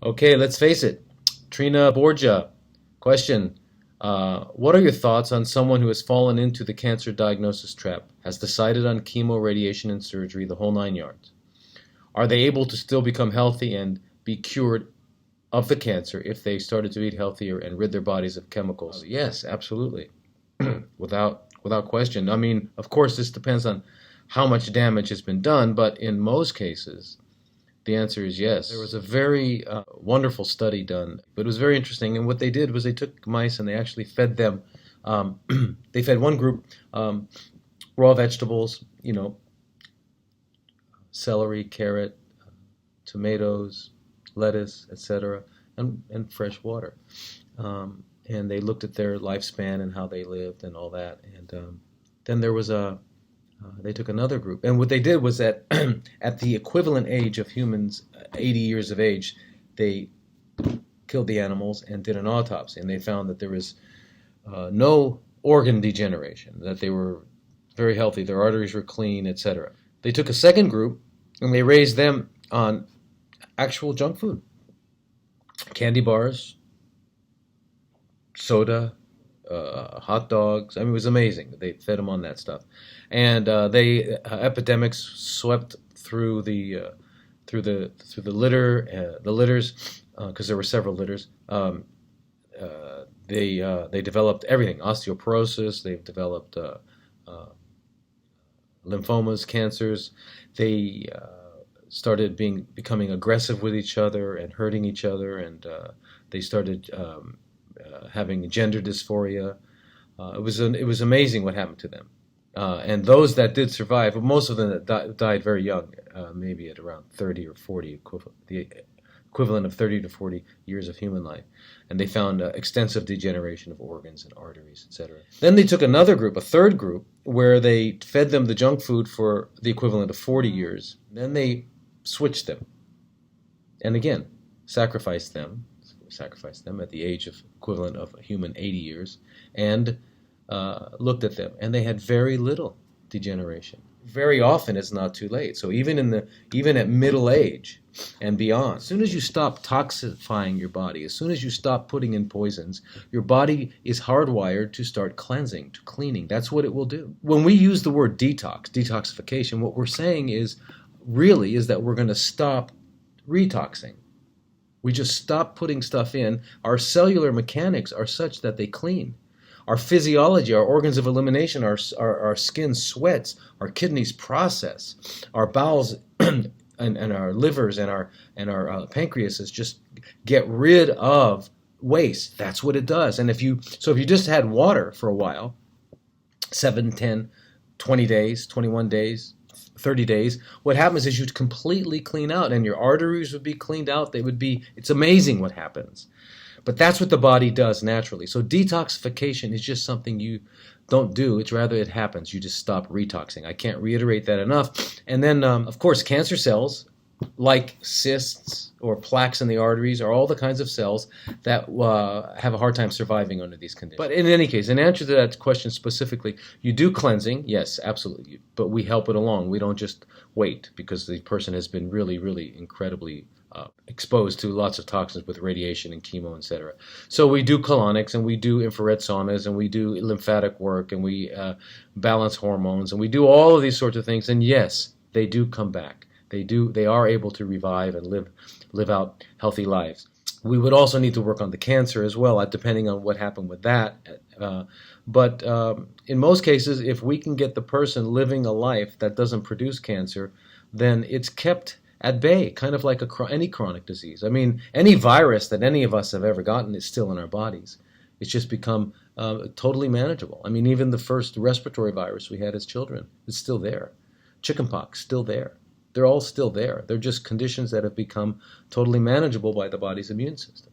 Okay, let's face it. Trina Borgia, question. What are your thoughts on someone who has fallen into the cancer diagnosis trap, has decided on chemo, radiation, and surgery, the whole nine yards? Are they able to still become healthy and be cured of the cancer if they started to eat healthier and rid their bodies of chemicals? Yes, absolutely. Without question. I mean, of course, this depends on how much damage has been done, but in most cases, the answer is yes. There was a very wonderful study done, but it was very interesting. And what they did was they took mice and they actually fed them. Um, they fed one group raw vegetables, celery, carrot, tomatoes, lettuce, etc., and fresh water. And they looked at their lifespan and how they lived and all that. And then there was they took another group, and what they did was that at the equivalent age of humans, 80 years of age, they killed the animals and did an autopsy, and they found that there was no organ degeneration, that they were very healthy, their arteries were clean, etc. They took a second group, and they raised them on actual junk food, candy bars, soda, hot dogs. I mean, it was amazing. They fed them on that stuff, and epidemics swept through the litters, because there were several litters. They developed everything: osteoporosis. They've developed lymphomas, cancers. They started becoming aggressive with each other and hurting each other, and they started having gender dysphoria. It was amazing what happened to them. And those that did survive, most of them that died very young, maybe at around 30 or 40, the equivalent of 30 to 40 years of human life. And they found extensive degeneration of organs and arteries, etc. Then they took another group, a third group, where they fed them the junk food for the equivalent of 40 years. Then they switched them. And again, sacrificed them at the age of equivalent of a human 80 years, and looked at them, and they had very little degeneration. Very often it's not too late. So even at middle age and beyond, as soon as you stop toxifying your body, as soon as you stop putting in poisons, your body is hardwired to start cleansing, to cleaning. That's what it will do. When we use the word detoxification, what we're saying is that we're going to stop retoxing. We just stop putting stuff in. Our cellular mechanics are such that they clean. Our physiology, our organs of elimination, our skin sweats, our kidneys process, our bowels and our livers and our pancreases just get rid of waste. That's what it does. And if you just had water for a while, 7, 10, 20 days, 21 days, 30 days, what happens is you'd completely clean out, and your arteries would be cleaned out. It's amazing what happens. But that's what the body does naturally. So detoxification is just something you don't do. It's rather it happens. You just stop retoxing. I can't reiterate that enough. And then, of course, cancer cells, like cysts or plaques in the arteries, are all the kinds of cells that have a hard time surviving under these conditions. But in any case, in answer to that question specifically, you do cleansing, yes, absolutely, but we help it along. We don't just wait because the person has been really, really incredibly exposed to lots of toxins with radiation and chemo, etc. So we do colonics, and we do infrared saunas, and we do lymphatic work, and we balance hormones, and we do all of these sorts of things, and yes, they do come back. They are able to revive and live out healthy lives. We would also need to work on the cancer as well, depending on what happened with that. But in most cases, if we can get the person living a life that doesn't produce cancer, then it's kept at bay, kind of like any chronic disease. I mean, any virus that any of us have ever gotten is still in our bodies. It's just become totally manageable. I mean, even the first respiratory virus we had as children is still there. Chickenpox, still there. They're all still there. They're just conditions that have become totally manageable by the body's immune system.